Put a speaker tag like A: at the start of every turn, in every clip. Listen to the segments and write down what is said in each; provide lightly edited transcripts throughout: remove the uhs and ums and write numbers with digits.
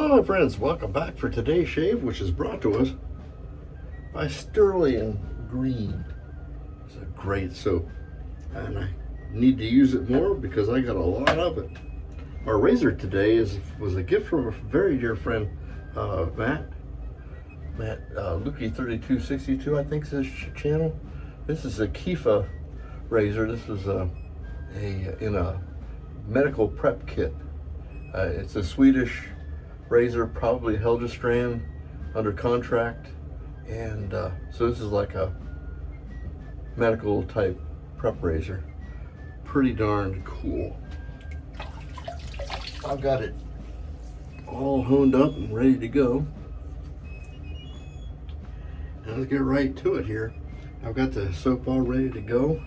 A: Hello my friends, welcome back for today's shave, which is brought to us by Stirling Green. It's a great soap and I need to use it more because I got a lot of it. Our razor today was a gift from a very dear friend, Matt Lukey 3262, I think is his channel. This is a Kifa razor. This was in a medical prep kit. It's a Swedish razor, probably Helgestrand, under contract, and so this is like a medical type prep razor. Pretty darn cool. I've got it all honed up and ready to go. And let's get right to it here. I've got the soap all ready to go,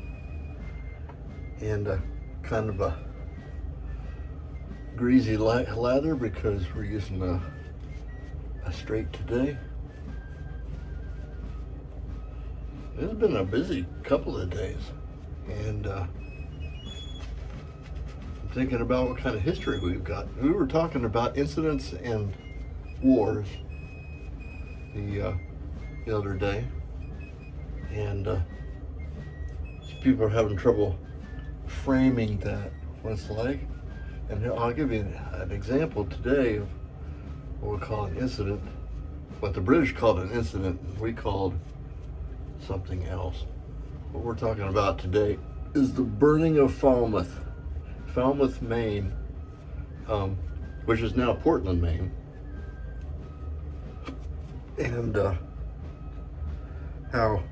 A: and kind of a greasy lather because we're using a straight today. It's been a busy couple of days, and I'm thinking about what kind of history we've got. We were talking about incidents and wars the other day, and people are having trouble framing that, what it's like. And I'll give you an example today of what we call an incident. What the British called an incident, we called something else. What we're talking about today is the burning of Falmouth, Maine, which is now Portland, Maine. And how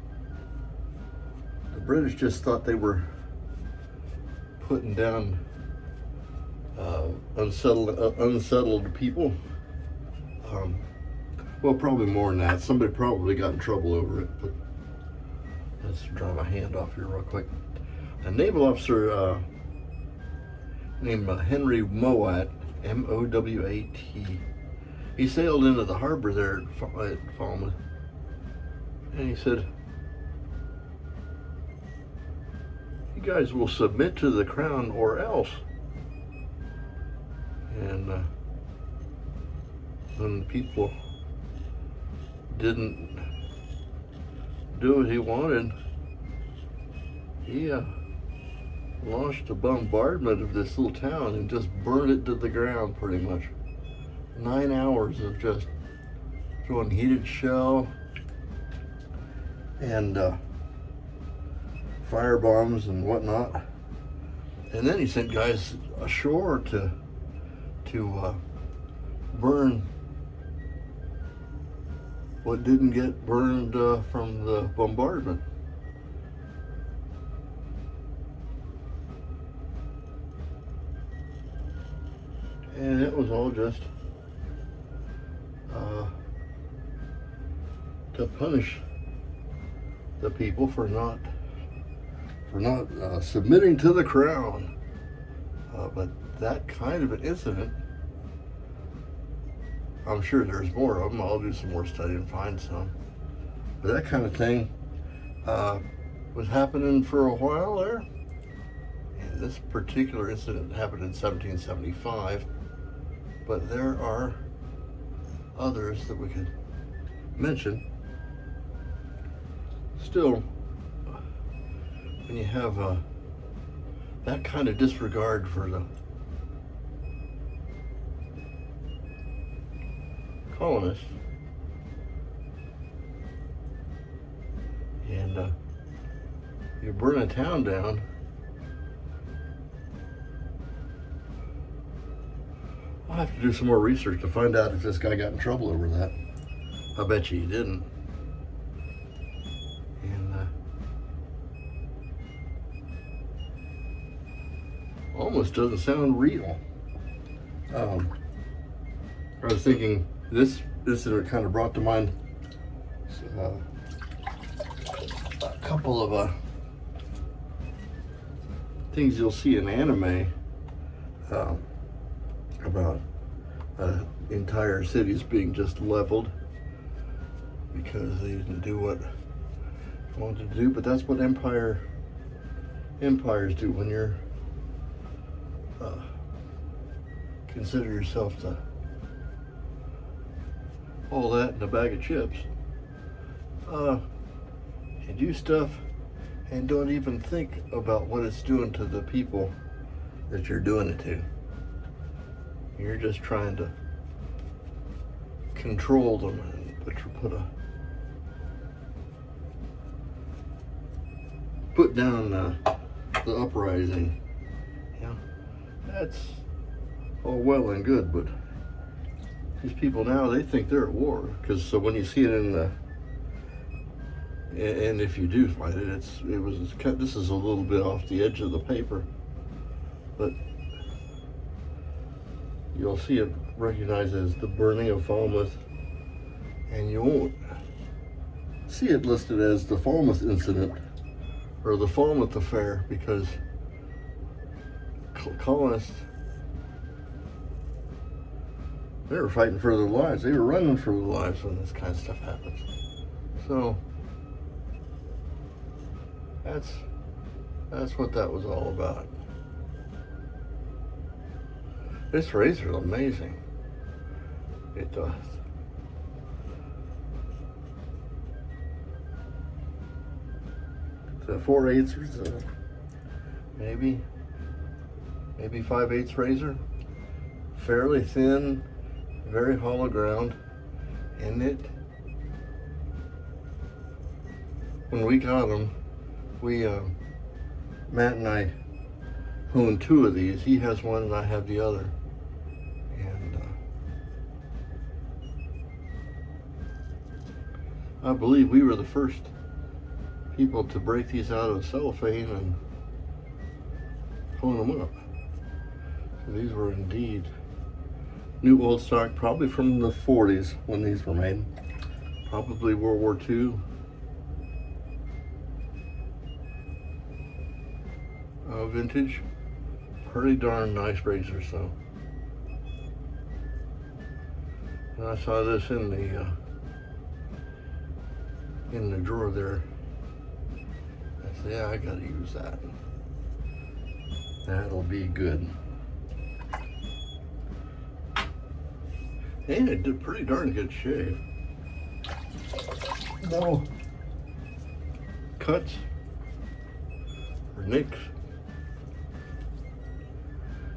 A: the British just thought they were putting down unsettled people. Well, probably more than that. Somebody probably got in trouble over it, but let's dry my hand off here real quick. A naval officer named Henry Mowat, M-O-W-A-T, he sailed into the harbor there at Falmouth, and he said, "You guys will submit to the crown or else." And when people didn't do what he wanted, he launched a bombardment of this little town and just burned it to the ground pretty much. 9 hours of just throwing heated shell and fire bombs and whatnot. And then he sent guys ashore to burn what didn't get burned from the bombardment. And it was all just to punish the people for not submitting to the crown. But that kind of an incident, I'm sure there's more of them. I'll do some more study and find some. But that kind of thing was happening for a while there. And this particular incident happened in 1775. But there are others that we could mention. Still, when you have that kind of disregard for the colonists, and you burn a town down, I'll have to do some more research to find out if this guy got in trouble over that. I bet you he didn't. And almost doesn't sound real. I was thinking this incident kind of brought to mind a couple of things you'll see in anime about entire cities being just leveled because they didn't do what they wanted to do. But that's what empires do when you're consider yourself the all that in a bag of chips, and do stuff and don't even think about what it's doing to the people that you're doing it to. You're just trying to control them and put down the uprising. Yeah, that's all well and good, but these people now, they think they're at war. Because so when you see it and if you do find it, this is a little bit off the edge of the paper, but you'll see it recognized as the burning of Falmouth, and you won't see it listed as the Falmouth incident or the Falmouth affair, because colonists, they were fighting for their lives. They were running for their lives when this kind of stuff happens. So that's what that was all about. This razor is amazing. It does. It's a 4/8, maybe 5/8 razor. Fairly thin, very hollow ground, and when we got them, Matt and I own 2 of these. He has one and I have the other. And I believe we were the first people to break these out of cellophane and hone them up. So these were indeed new old stock, probably from the 40s when these were made. Probably World War II. Vintage. Pretty darn nice razor, so. And I saw this in the drawer there. I said, yeah, I gotta use that. That'll be good. And it did pretty darn good shave. No cuts or nicks.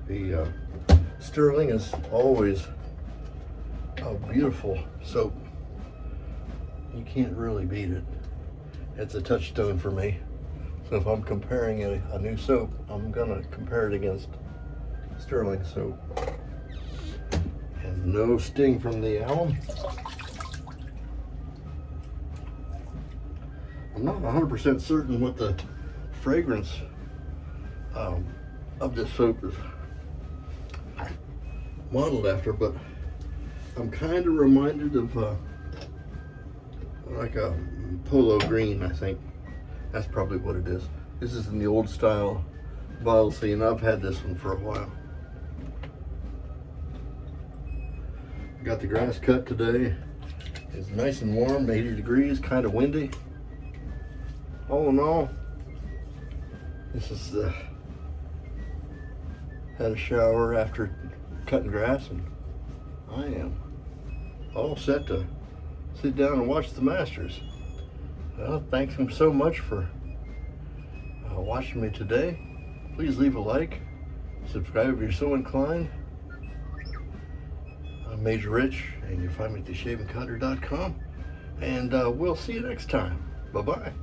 A: The Stirling is always a beautiful soap. You can't really beat it. It's a touchstone for me. So if I'm comparing a new soap, I'm gonna compare it against Stirling soap. And no sting from the alum. I'm not 100% certain what the fragrance of this soap is modeled after, but I'm kind of reminded of like a polo green, I think. That's probably what it is. This is in the old style bottle, so you know I've had this one for a while. Got the grass cut today. It's nice and warm, 80 degrees, kind of windy. All in all, this is had a shower after cutting grass, and I am all set to sit down and watch the Masters. Well, thanks him so much for watching me today. Please leave a like, subscribe if you're so inclined. I'm Major Rich, and you'll find me at theshavingcutter.com, and we'll see you next time. Bye-bye.